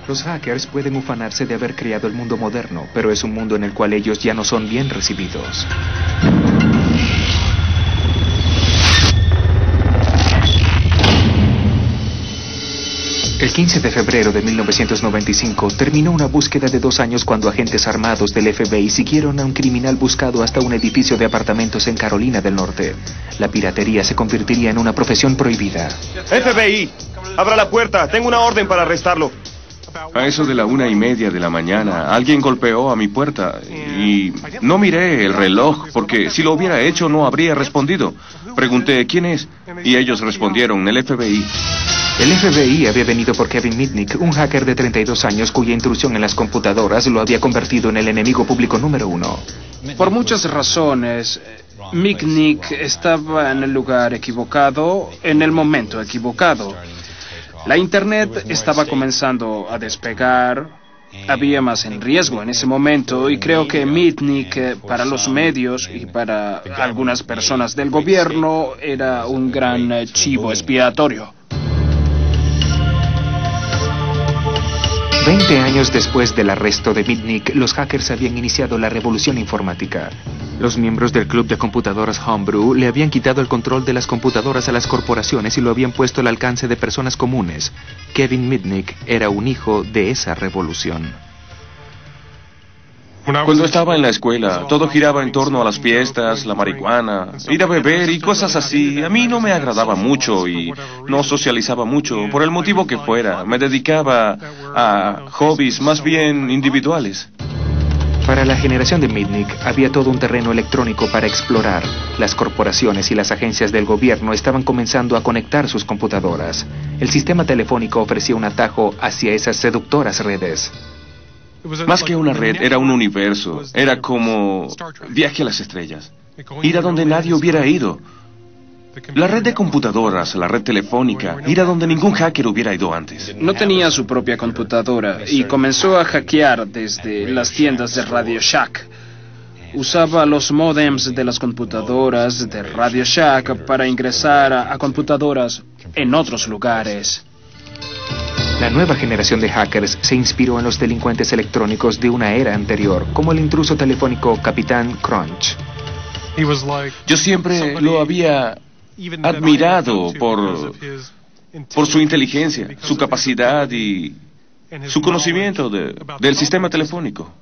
Los hackers pueden ufanarse de haber creado el mundo moderno, pero es un mundo en el cual ellos ya no son bien recibidos. El 15 de febrero de 1995 terminó una búsqueda de 2 años cuando agentes armados del FBI siguieron a un criminal buscado hasta un edificio de apartamentos en Carolina del Norte. La piratería se convertiría en una profesión prohibida. FBI, abra la puerta, tengo una orden para arrestarlo. A eso de la 1:30 de la mañana, alguien golpeó a mi puerta y no miré el reloj porque si lo hubiera hecho no habría respondido. Pregunté, ¿quién es? Y ellos respondieron, el FBI. El FBI había venido por Kevin Mitnick, un hacker de 32 años cuya intrusión en las computadoras lo había convertido en el enemigo público número 1. Por muchas razones, Mitnick estaba en el lugar equivocado, en el momento equivocado. La Internet estaba comenzando a despegar, había más en riesgo en ese momento y creo que Mitnick para los medios y para algunas personas del gobierno era un gran chivo expiatorio. 20 años después del arresto de Mitnick, los hackers habían iniciado la revolución informática. Los miembros del club de computadoras Homebrew le habían quitado el control de las computadoras a las corporaciones y lo habían puesto al alcance de personas comunes. Kevin Mitnick era un hijo de esa revolución. Cuando estaba en la escuela, todo giraba en torno a las fiestas, la marihuana, ir a beber y cosas así. A mí no me agradaba mucho y no socializaba mucho, por el motivo que fuera. Me dedicaba a hobbies más bien individuales. Para la generación de Mitnick había todo un terreno electrónico para explorar. Las corporaciones y las agencias del gobierno estaban comenzando a conectar sus computadoras. El sistema telefónico ofrecía un atajo hacia esas seductoras redes. Más que una red, era un universo. Era como viaje a las estrellas. Ir a donde nadie hubiera ido. La red de computadoras, la red telefónica, ir a donde ningún hacker hubiera ido antes. No tenía su propia computadora y comenzó a hackear desde las tiendas de Radio Shack. Usaba los módems de las computadoras de Radio Shack para ingresar a computadoras en otros lugares. La nueva generación de hackers se inspiró en los delincuentes electrónicos de una era anterior, como el intruso telefónico Capitán Crunch. Yo siempre lo había admirado por su inteligencia, su capacidad y su conocimiento del sistema telefónico.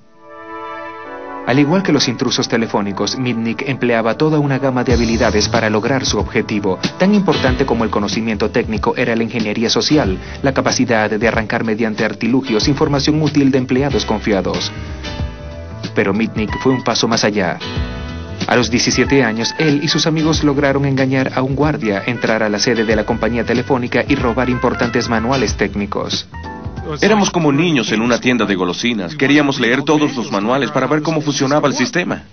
Al igual que los intrusos telefónicos, Mitnick empleaba toda una gama de habilidades para lograr su objetivo. Tan importante como el conocimiento técnico era la ingeniería social, la capacidad de arrancar mediante artilugios información útil de empleados confiados. Pero Mitnick fue un paso más allá. A los 17 años, él y sus amigos lograron engañar a un guardia, entrar a la sede de la compañía telefónica y robar importantes manuales técnicos. Éramos como niños en una tienda de golosinas. Queríamos leer todos los manuales para ver cómo funcionaba el sistema.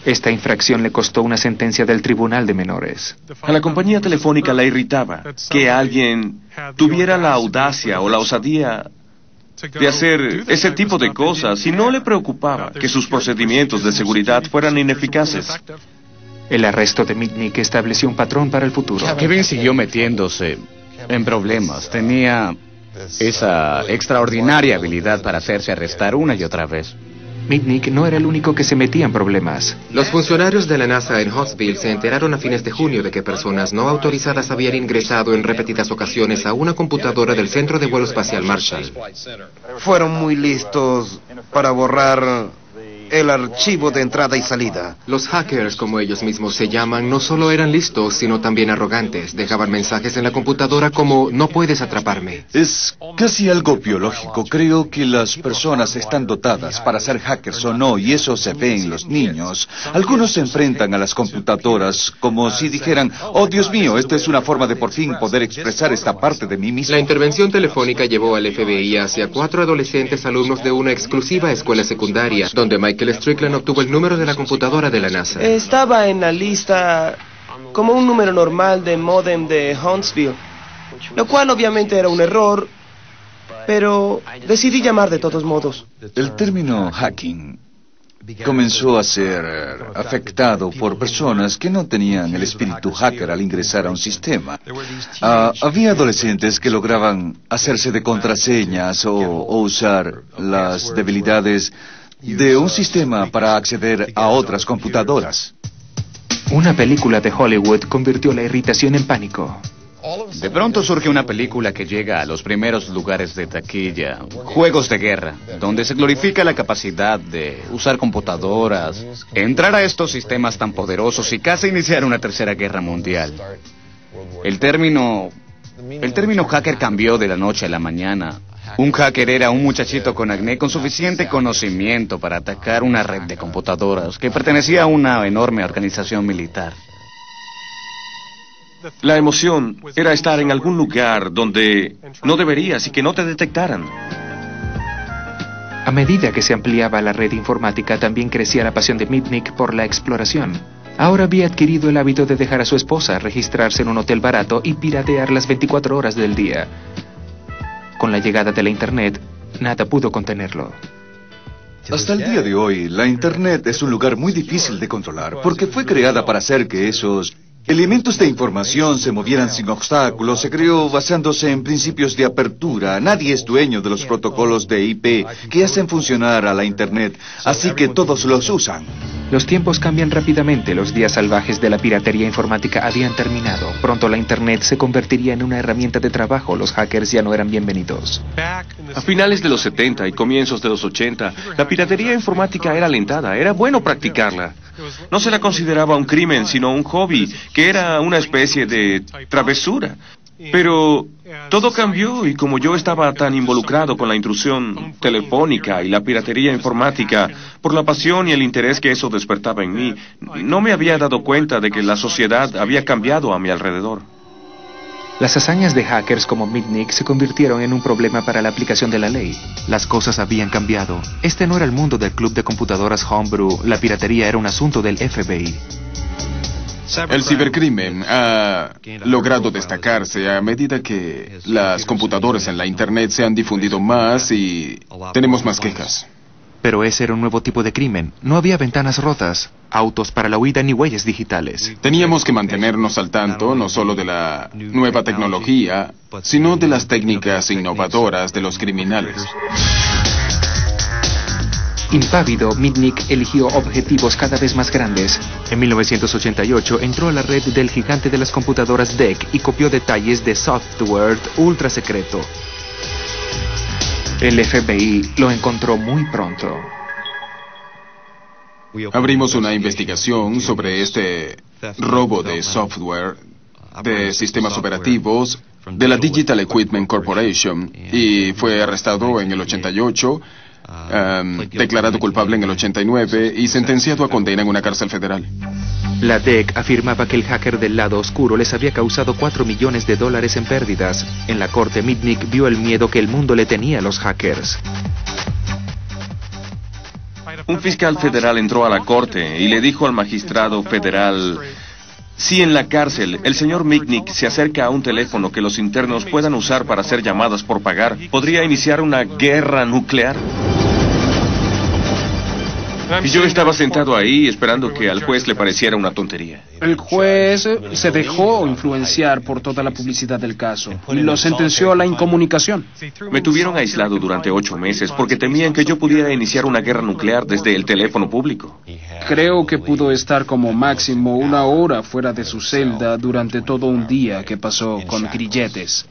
Esta infracción le costó una sentencia del Tribunal de Menores. A la compañía telefónica la irritaba que alguien tuviera la audacia o la osadía de hacer ese tipo de cosas y no le preocupaba que sus procedimientos de seguridad fueran ineficaces. El arresto de Mitnick estableció un patrón para el futuro. Kevin siguió metiéndose en problemas. Tenía esa extraordinaria habilidad para hacerse arrestar una y otra vez. Mitnick no era el único que se metía en problemas. Los funcionarios de la NASA en Huntsville se enteraron a fines de junio de que personas no autorizadas habían ingresado en repetidas ocasiones a una computadora del Centro de Vuelo Espacial Marshall. Fueron muy listos para borrar el archivo de entrada y salida. Los hackers, como ellos mismos se llaman, no solo eran listos, sino también arrogantes. Dejaban mensajes en la computadora como "no puedes atraparme". Es casi algo biológico. Creo que las personas están dotadas para ser hackers o no, y eso se ve en los niños. Algunos se enfrentan a las computadoras como si dijeran: "Oh, Dios mío, esta es una forma de por fin poder expresar esta parte de mí mismo". La intervención telefónica llevó al FBI hacia 4 adolescentes alumnos de una exclusiva escuela secundaria, donde Michael Strickland obtuvo el número de la computadora de la NASA. Estaba en la lista como un número normal de módem de Huntsville, lo cual obviamente era un error, pero decidí llamar de todos modos. El término hacking comenzó a ser afectado por personas que no tenían el espíritu hacker al ingresar a un sistema. Había adolescentes que lograban hacerse de contraseñas o usar las debilidades de un sistema para acceder a otras computadoras. Una película de Hollywood convirtió la irritación en pánico. De pronto surge una película que llega a los primeros lugares de taquilla, Juegos de Guerra, donde se glorifica la capacidad de usar computadoras, entrar a estos sistemas tan poderosos y casi iniciar una tercera guerra mundial. El término hacker cambió de la noche a la mañana. Un hacker era un muchachito con acné con suficiente conocimiento para atacar una red de computadoras que pertenecía a una enorme organización militar. La emoción era estar en algún lugar donde no deberías y que no te detectaran. A medida que se ampliaba la red informática, también crecía la pasión de Mitnick por la exploración. Ahora había adquirido el hábito de dejar a su esposa, registrarse en un hotel barato y piratear las 24 horas del día. Con la llegada de la Internet, nada pudo contenerlo. Hasta el día de hoy, la Internet es un lugar muy difícil de controlar, porque fue creada para hacer que esos elementos de información se movieran sin obstáculos. Se creó basándose en principios de apertura. Nadie es dueño de los protocolos de IP que hacen funcionar a la Internet, así que todos los usan. Los tiempos cambian rápidamente. Los días salvajes de la piratería informática habían terminado. Pronto la Internet se convertiría en una herramienta de trabajo. Los hackers ya no eran bienvenidos. A finales de los 70 y comienzos de los 80, la piratería informática era alentada. Era bueno practicarla. No se la consideraba un crimen, sino un hobby, que era una especie de travesura. Pero todo cambió y como yo estaba tan involucrado con la intrusión telefónica y la piratería informática, por la pasión y el interés que eso despertaba en mí, no me había dado cuenta de que la sociedad había cambiado a mi alrededor. Las hazañas de hackers como Mitnick se convirtieron en un problema para la aplicación de la ley. Las cosas habían cambiado. Este no era el mundo del club de computadoras Homebrew. La piratería era un asunto del FBI. El cibercrimen ha logrado destacarse a medida que las computadoras en la Internet se han difundido más y tenemos más quejas. Pero ese era un nuevo tipo de crimen. No había ventanas rotas, autos para la huida ni huellas digitales. Teníamos que mantenernos al tanto no solo de la nueva tecnología, sino de las técnicas innovadoras de los criminales. Impávido, Mitnick eligió objetivos cada vez más grandes. En 1988 entró a la red del gigante de las computadoras DEC y copió detalles de software ultra secreto. El FBI lo encontró muy pronto. Abrimos una investigación sobre este robo de software, de sistemas operativos, de la Digital Equipment Corporation, y fue arrestado en el 88, declarado culpable en el 89 y sentenciado a condena en una cárcel federal. La DEC afirmaba que el hacker del lado oscuro les había causado $4 millones en pérdidas. En la corte, Mitnick vio el miedo que el mundo le tenía a los hackers. Un fiscal federal entró a la corte y le dijo al magistrado federal: si en la cárcel el señor Mitnick se acerca a un teléfono que los internos puedan usar para hacer llamadas por pagar, podría iniciar una guerra nuclear. Y yo estaba sentado ahí esperando que al juez le pareciera una tontería. El juez se dejó influenciar por toda la publicidad del caso y lo sentenció a la incomunicación. Me tuvieron aislado durante 8 meses porque temían que yo pudiera iniciar una guerra nuclear desde el teléfono público. Creo que pudo estar como máximo 1 hora fuera de su celda durante todo un día que pasó con grilletes.